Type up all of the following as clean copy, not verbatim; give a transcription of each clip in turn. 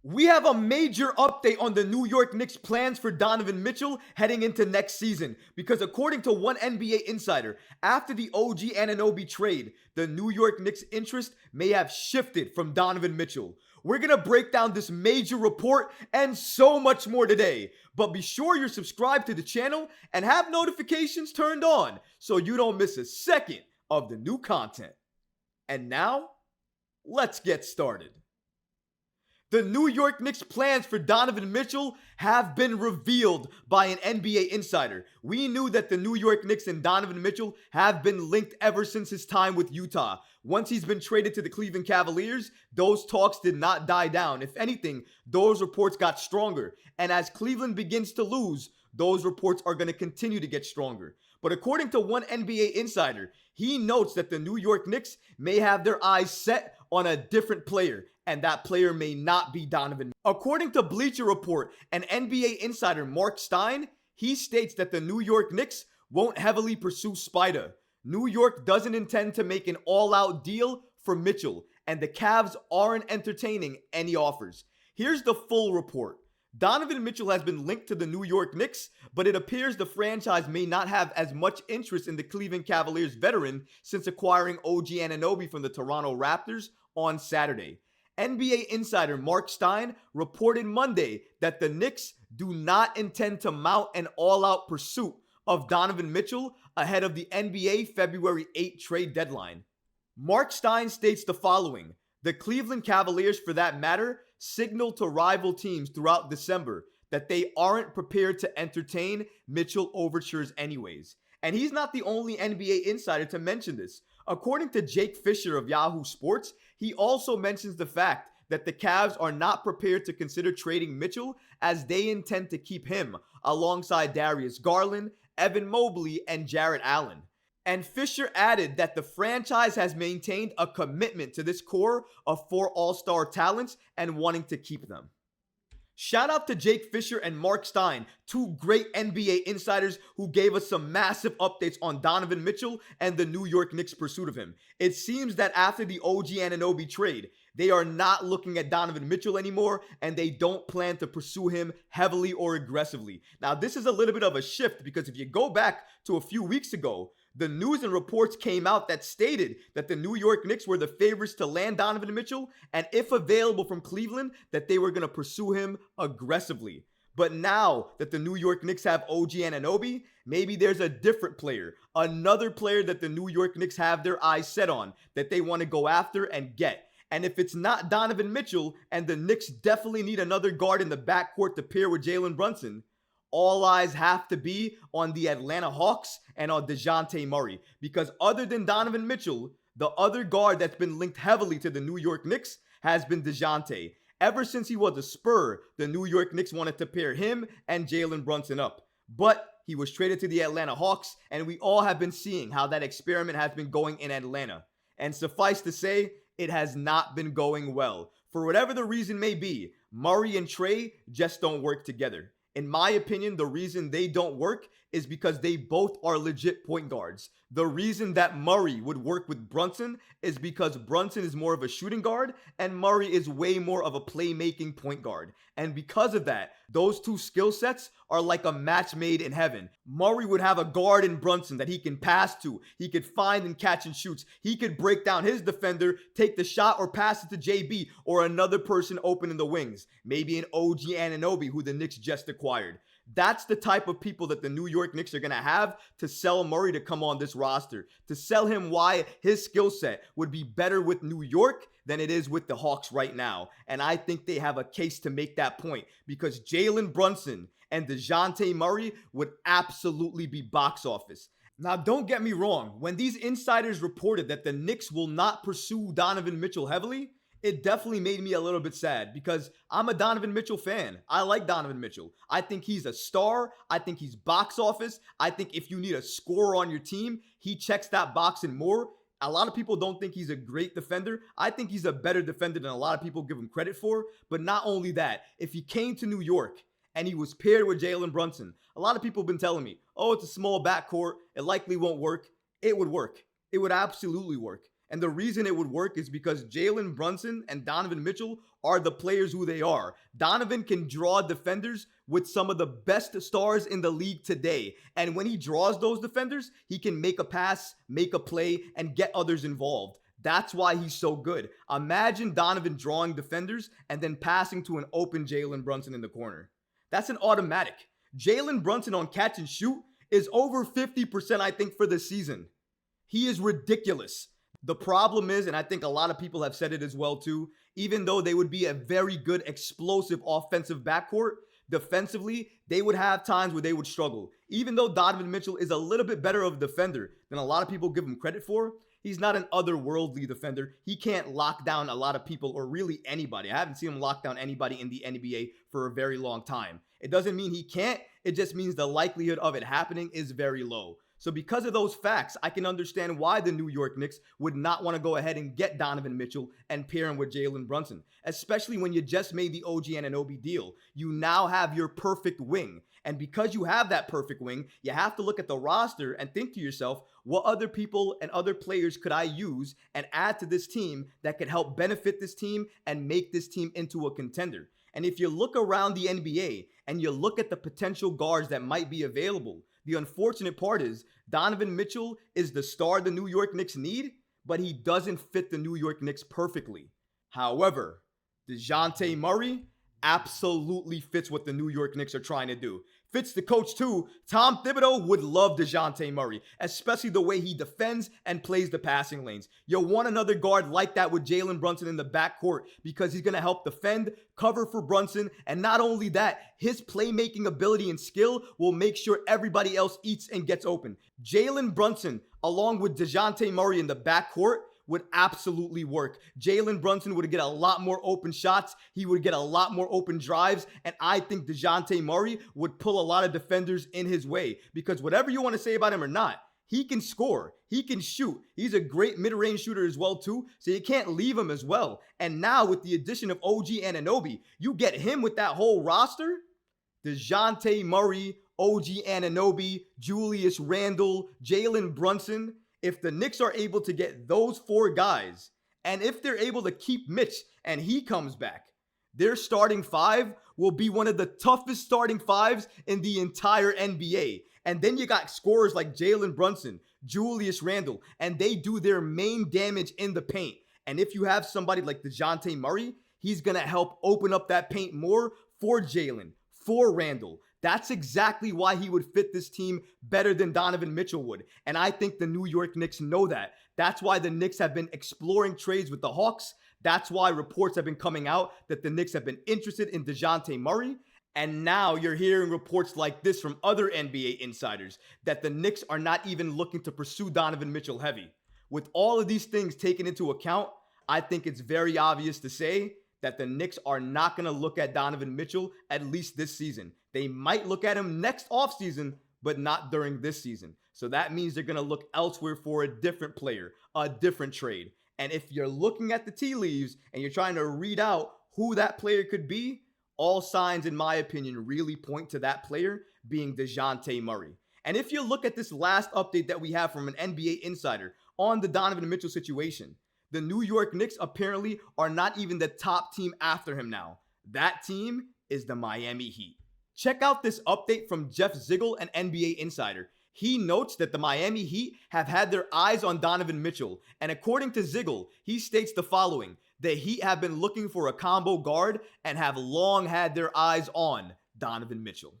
We have a major update on the New York Knicks' plans for Donovan Mitchell heading into next season. Because according to one NBA insider, after the OG Anunoby trade, the New York Knicks' interest may have shifted from Donovan Mitchell. We're going to break down this major report and so much more today. But be sure you're subscribed to the channel and have notifications turned on so you don't miss a second of the new content. And now, let's get started. The New York Knicks' plans for Donovan Mitchell have been revealed by an NBA insider. We knew that the New York Knicks and Donovan Mitchell have been linked ever since his time with Utah. Once he's been traded to the Cleveland Cavaliers, those talks did not die down. If anything, those reports got stronger. And as Cleveland begins to lose, those reports are going to continue to get stronger. But according to one NBA insider, he notes that the New York Knicks may have their eyes set on a different player, and that player may not be Donovan. According to Bleacher Report, an NBA insider, Mark Stein, he states that the New York Knicks won't heavily pursue Spida. New York doesn't intend to make an all-out deal for Mitchell, and the Cavs aren't entertaining any offers. Here's the full report. Donovan Mitchell has been linked to the New York Knicks, but it appears the franchise may not have as much interest in the Cleveland Cavaliers veteran since acquiring OG Anunoby from the Toronto Raptors on Saturday. NBA insider Mark Stein reported Monday that the Knicks do not intend to mount an all-out pursuit of Donovan Mitchell ahead of the NBA February 8 trade deadline. Mark Stein states the following: the Cleveland Cavaliers, for that matter, signaled to rival teams throughout December that they aren't prepared to entertain Mitchell overtures anyways. And he's not the only NBA insider to mention this. According to Jake Fisher of Yahoo Sports, he also mentions the fact that the Cavs are not prepared to consider trading Mitchell as they intend to keep him alongside Darius Garland, Evan Mobley, and Jarrett Allen. And Fisher added that the franchise has maintained a commitment to this core of 4 all-star talents and wanting to keep them. Shout out to Jake Fisher and Mark Stein, two great NBA insiders who gave us some massive updates on Donovan Mitchell and the New York Knicks' pursuit of him. It seems that after the OG Anunoby trade, they are not looking at Donovan Mitchell anymore, and they don't plan to pursue him heavily or aggressively. Now, this is a little bit of a shift because if you go back to a few weeks ago, the news and reports came out that stated that the New York Knicks were the favorites to land Donovan Mitchell, and if available from Cleveland, that they were going to pursue him aggressively. But now that the New York Knicks have OG Anunoby, maybe there's a different player, another player that the New York Knicks have their eyes set on, that they want to go after and get. And if it's not Donovan Mitchell, and the Knicks definitely need another guard in the backcourt to pair with Jalen Brunson, all eyes have to be on the Atlanta Hawks and on Dejounte Murray. Because other than Donovan Mitchell, the other guard that's been linked heavily to the New York Knicks has been Dejounte. Ever since he was a Spur, the New York Knicks wanted to pair him and Jalen Brunson up. But he was traded to the Atlanta Hawks, and we all have been seeing how that experiment has been going in Atlanta. And suffice to say, it has not been going well. For whatever the reason may be, Murray and Trey just don't work together. In my opinion, the reason they don't work is because they both are legit point guards. The reason that Murray would work with Brunson is because Brunson is more of a shooting guard and Murray is way more of a playmaking point guard. And because of that, those two skill sets are like a match made in heaven. Murray would have a guard in Brunson that he can pass to. He could find and catch and shoots. He could break down his defender, take the shot or pass it to JB or another person open in the wings. Maybe an OG Anunoby who the Knicks just acquired. That's the type of people that the New York Knicks are going to have to sell Murray to come on this roster, to sell him why his skill set would be better with New York than it is with the Hawks right now. And I think they have a case to make that point because Jalen Brunson and Dejounte Murray would absolutely be box office. Now, don't get me wrong. When these insiders reported that the Knicks will not pursue Donovan Mitchell heavily, it definitely made me a little bit sad because I'm a Donovan Mitchell fan. I like Donovan Mitchell. I think he's a star. I think he's box office. I think if you need a scorer on your team, he checks that box and more. A lot of people don't think he's a great defender. I think he's a better defender than a lot of people give him credit for. But not only that, if he came to New York and he was paired with Jalen Brunson, a lot of people have been telling me, oh, it's a small backcourt. It likely won't work. It would work. It would absolutely work. And the reason it would work is because Jalen Brunson and Donovan Mitchell are the players who they are. Donovan can draw defenders with some of the best stars in the league today. And when he draws those defenders, he can make a pass, make a play, and get others involved. That's why he's so good. Imagine Donovan drawing defenders and then passing to an open Jalen Brunson in the corner. That's an automatic. Jalen Brunson on catch and shoot is over 50%, I think, for the season. He is ridiculous. The problem is, and I think a lot of people have said it as well too, even though they would be a very good explosive offensive backcourt, defensively, they would have times where they would struggle. Even though Donovan Mitchell is a little bit better of a defender than a lot of people give him credit for, he's not an otherworldly defender. He can't lock down a lot of people or really anybody. I haven't seen him lock down anybody in the NBA for a very long time. It doesn't mean he can't. It just means the likelihood of it happening is very low. So because of those facts, I can understand why the New York Knicks would not want to go ahead and get Donovan Mitchell and pair him with Jalen Brunson, especially when you just made the OG Anunoby deal. You now have your perfect wing. And because you have that perfect wing, you have to look at the roster and think to yourself, what other people and other players could I use and add to this team that could help benefit this team and make this team into a contender? And if you look around the NBA and you look at the potential guards that might be available, the unfortunate part is Donovan Mitchell is the star the New York Knicks need, but he doesn't fit the New York Knicks perfectly. However, Dejounte Murray absolutely fits what the New York Knicks are trying to do. Fits the coach too. Tom Thibodeau would love Dejounte Murray, especially the way he defends and plays the passing lanes. You want another guard like that with Jalen Brunson in the backcourt because he's going to help defend, cover for Brunson, and not only that, his playmaking ability and skill will make sure everybody else eats and gets open. Jalen Brunson, along with Dejounte Murray in the backcourt, would absolutely work. Jalen Brunson would get a lot more open shots. He would get a lot more open drives. And I think Dejounte Murray would pull a lot of defenders in his way. Because whatever you want to say about him or not, he can score. He can shoot. He's a great mid-range shooter as well too. So you can't leave him as well. And now with the addition of OG Anunoby, you get him with that whole roster. Dejounte Murray, OG Anunoby, Julius Randle, Jalen Brunson. If the Knicks are able to get those four guys, and if they're able to keep Mitch and he comes back, their starting five will be one of the toughest starting fives in the entire NBA. And then you got scorers like Jalen Brunson, Julius Randle, and they do their main damage in the paint. And if you have somebody like Dejounte Murray, he's going to help open up that paint more for Jalen, for Randle. That's exactly why he would fit this team better than Donovan Mitchell would. And I think the New York Knicks know that. That's why the Knicks have been exploring trades with the Hawks. That's why reports have been coming out that the Knicks have been interested in Dejounte Murray. And now you're hearing reports like this from other NBA insiders that the Knicks are not even looking to pursue Donovan Mitchell heavy. With all of these things taken into account, I think it's very obvious to say that the Knicks are not going to look at Donovan Mitchell at least this season. They might look at him next offseason, but not during this season. So that means they're going to look elsewhere for a different player, a different trade. And if you're looking at the tea leaves and you're trying to read out who that player could be, all signs, in my opinion, really point to that player being Dejounte Murray. And if you look at this last update that we have from an NBA insider on the Donovan Mitchell situation, the New York Knicks apparently are not even the top team after him now. That team is the Miami Heat. Check out this update from Jeff Ziegel, an NBA insider. He notes that the Miami Heat have had their eyes on Donovan Mitchell. And according to Ziegel, he states the following: the Heat have been looking for a combo guard and have long had their eyes on Donovan Mitchell.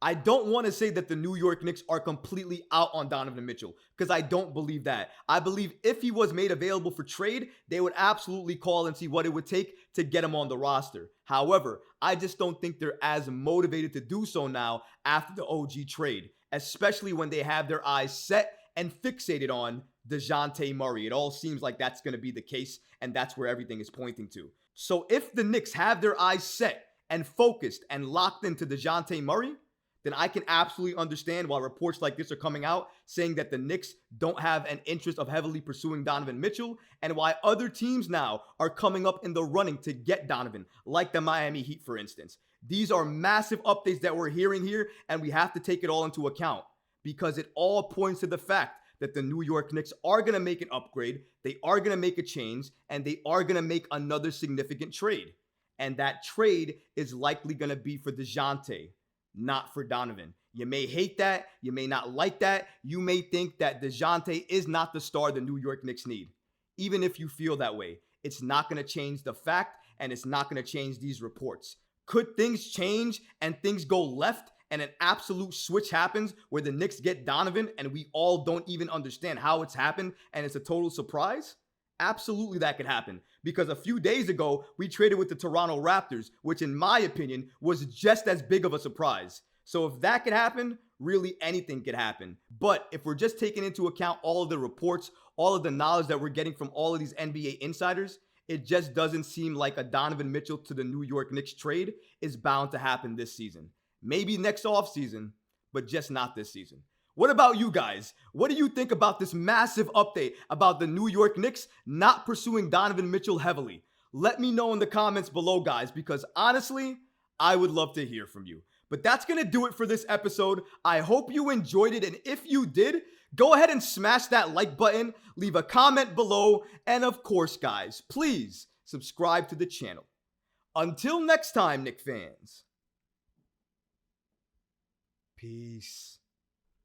I don't want to say that the New York Knicks are completely out on Donovan Mitchell, because I don't believe that. I believe if he was made available for trade, they would absolutely call and see what it would take to get him on the roster. However, I just don't think they're as motivated to do so now after the OG trade, especially when they have their eyes set and fixated on Dejounte Murray. It all seems like that's going to be the case, and that's where everything is pointing to. So if the Knicks have their eyes set and focused and locked into Dejounte Murray, then I can absolutely understand why reports like this are coming out saying that the Knicks don't have an interest of heavily pursuing Donovan Mitchell, and why other teams now are coming up in the running to get Donovan, like the Miami Heat, for instance. These are massive updates that we're hearing here, and we have to take it all into account because it all points to the fact that the New York Knicks are going to make an upgrade, they are going to make a change, and they are going to make another significant trade. And that trade is likely going to be for Dejounte, not for Donovan. You may hate that. You may not like that. You may think that Dejounte is not the star the New York Knicks need. Even if you feel that way, it's not going to change the fact, and it's not going to change these reports. Could things change and things go left and an absolute switch happens where the Knicks get Donovan and we all don't even understand how it's happened and it's a total surprise? Absolutely, that could happen, because a few days ago we traded with the Toronto Raptors, which in my opinion was just as big of a surprise. So if that could happen, really anything could happen. But if we're just taking into account all of the reports, all of the knowledge that we're getting from all of these NBA insiders, it just doesn't seem like a Donovan Mitchell to the New York Knicks trade is bound to happen this season. Maybe next offseason, but just not this season. What about you guys? What do you think about this massive update about the New York Knicks not pursuing Donovan Mitchell heavily? Let me know in the comments below, guys, because honestly, I would love to hear from you. But that's going to do it for this episode. I hope you enjoyed it, and if you did, go ahead and smash that like button, leave a comment below, and of course, guys, please subscribe to the channel. Until next time, Knick fans. Peace.